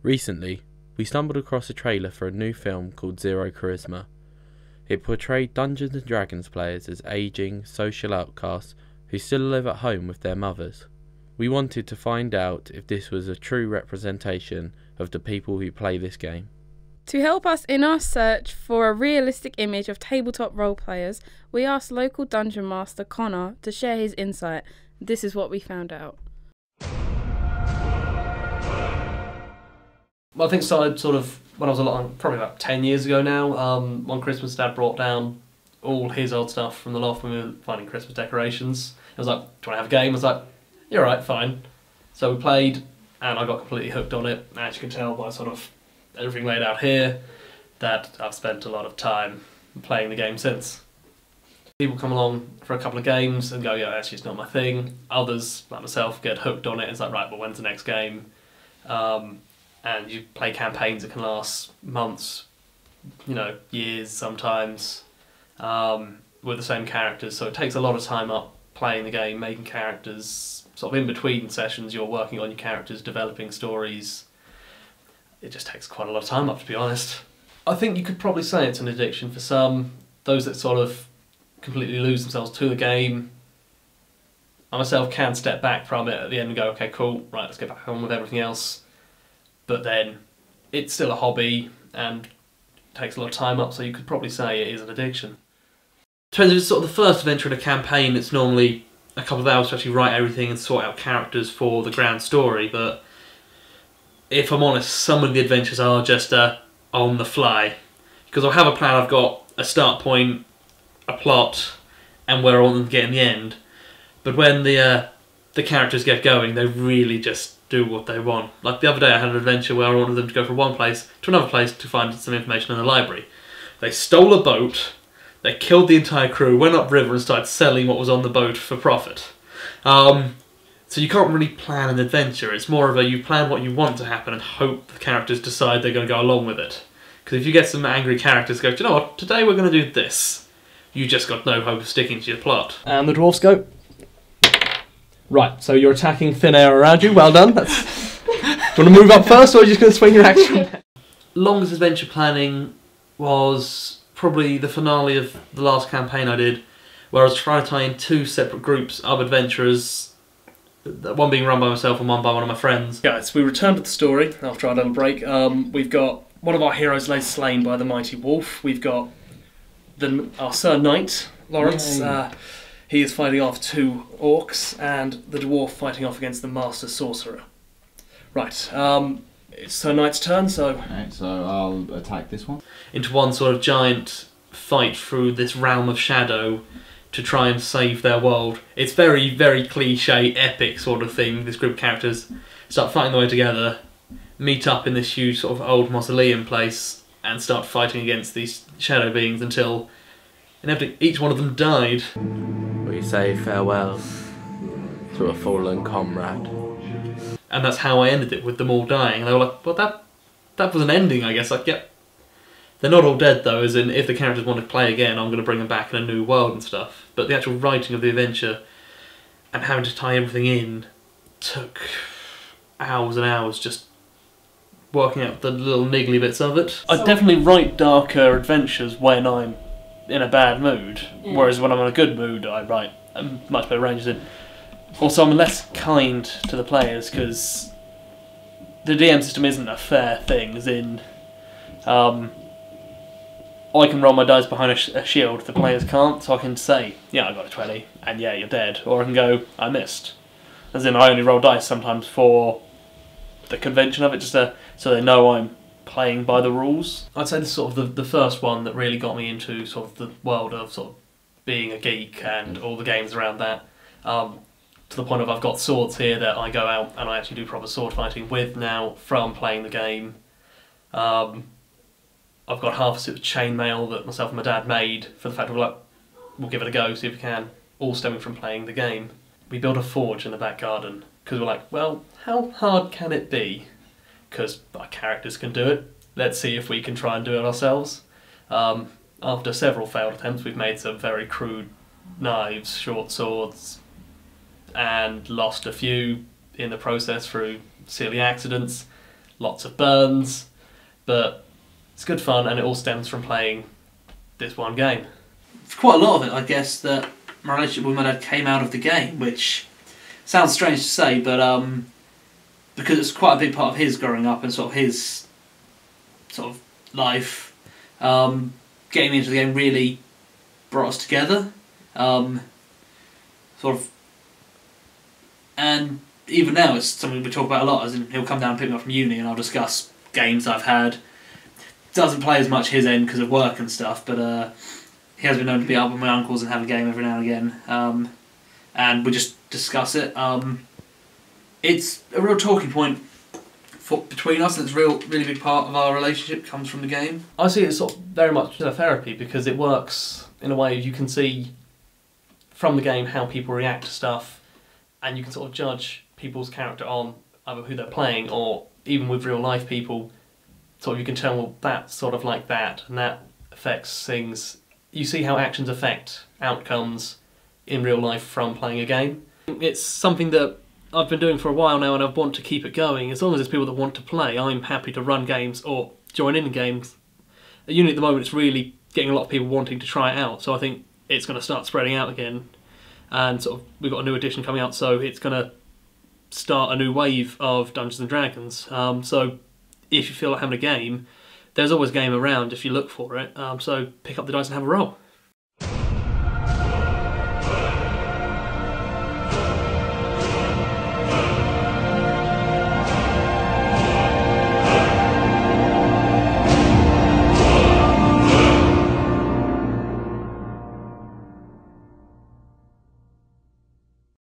Recently, we stumbled across a trailer for a new film called Zero Charisma. It portrayed Dungeons & Dragons players as ageing, social outcasts who still live at home with their mothers. We wanted to find out if this was a true representation of the people who play this game. To help us in our search for a realistic image of tabletop role players, we asked local dungeon master Connor to share his insight. This is what we found out. Well, I think it started sort of when I was probably about 10 years ago now. One Christmas, Dad brought down all his old stuff from the loft when we were finding Christmas decorations. I was like, do you want to have a game? I was like, yeah, all right, fine. So we played, and I got completely hooked on it. As you can tell by sort of everything laid out here, that I've spent a lot of time playing the game since. People come along for a couple of games and go, yeah, actually it's not my thing. Others, like myself, get hooked on it. It's like, right, well, when's the next game? And you play campaigns that can last months, years sometimes, with the same characters. So it takes a lot of time up playing the game, making characters. Sort of in between sessions, you're working on your characters, developing stories. It just takes quite a lot of time up, to be honest. I think you could probably say it's an addiction for some. Those that sort of completely lose themselves to the game. I myself can step back from it at the end and go, okay, cool, right, let's get back on with everything else. But then it's still a hobby and takes a lot of time up, so you could probably say it is an addiction. Depends if it's sort of the first adventure in a campaign, it's normally a couple of hours to actually write everything and sort out characters for the grand story, but if I'm honest, some of the adventures are just on the fly. Because I'll have a plan, I've got a start point, a plot, and where I want them to get in the end. But when the characters get going, they really just do what they want. Like the other day I had an adventure where I wanted them to go from one place to another place to find some information in the library. They stole a boat, they killed the entire crew, went upriver and started selling what was on the boat for profit. So you can't really plan an adventure, it's more of you plan what you want to happen and hope the characters decide they're going to go along with it. Because if you get some angry characters go, do you know what, today we're going to do this, you just got no hope of sticking to your plot. And the dwarfs go, right, so you're attacking thin air around you, well done. Do you want to move up first or are you just going to swing your action? Longest adventure planning was probably the finale of the last campaign I did, where I was trying to tie in two separate groups of adventurers, one being run by myself and one by one of my friends. Guys, we returned to the story after our little break. We've got one of our heroes laid slain by the mighty wolf. We've got our Sir Knight, Lawrence. He is fighting off two orcs, and the dwarf fighting off against the master sorcerer. Right, it's Sir Knight's turn, so... Okay, so I'll attack this one. Into one sort of giant fight through this realm of shadow to try and save their world. It's very, very cliche, epic sort of thing. This group of characters start fighting their way together, meet up in this huge sort of old mausoleum place, and start fighting against these shadow beings until inevitably each one of them died. We say farewell to a fallen comrade. And that's how I ended it, with them all dying. And they were like, well, that was an ending, I guess. Like, yep. They're not all dead, though, as in, if the characters want to play again, I'm going to bring them back in a new world and stuff. But the actual writing of the adventure and having to tie everything in took hours and hours just working out the little niggly bits of it. I definitely write darker adventures when I'm in a bad mood, whereas when I'm in a good mood, I write much better ranges in. Also, I'm less kind to the players, because the DM system isn't a fair thing, as in... I can roll my dice behind a shield, the players can't, so I can say, yeah, I got a 20, and yeah, you're dead. Or I can go, I missed. As in, I only roll dice sometimes for the convention of it, just so they know I'm playing by the rules. I'd say this is sort of the first one that really got me into sort of the world of sort of being a geek and all the games around that. To the point of I've got swords here that I go out and I actually do proper sword fighting with now from playing the game. I've got half a suit of chainmail that myself and my dad made for the fact of like, we'll give it a go, see if we can, all stemming from playing the game. We built a forge in the back garden because we're like, well, how hard can it be? Because our characters can do it. Let's see if we can try and do it ourselves. After several failed attempts, we've made some very crude knives, short swords, and lost a few in the process through silly accidents. lots of burns, but it's good fun, and it all stems from playing this one game. For quite a lot of it, I guess, that my relationship with my dad came out of the game, which sounds strange to say, but because it's quite a big part of his growing up and sort of his sort of life, getting into the game really brought us together, sort of, and even now it's something we talk about a lot, as in he'll come down and pick me up from uni and I'll discuss games I've had. Doesn't play as much his end because of work and stuff, but he has been known to be up with my uncles and have a game every now and again, and we just discuss it. It's a real talking point between us, and it's a really big part of our relationship comes from the game. I see it sort of very much as a therapy, because it works in a way you can see from the game how people react to stuff, and you can sort of judge people's character on either who they're playing, or even with real life people, sort of you can tell, well, that's sort of like that, and that affects things. You see how actions affect outcomes in real life from playing a game. It's something that I've been doing for a while now, and I want to keep it going. As long as there's people that want to play, I'm happy to run games or join in games. At uni at the moment, it's really getting a lot of people wanting to try it out, so I think it's going to start spreading out again. And sort of we've got a new edition coming out, so it's going to start a new wave of Dungeons and Dragons. So if you feel like having a game, there's always a game around if you look for it. So pick up the dice and have a roll.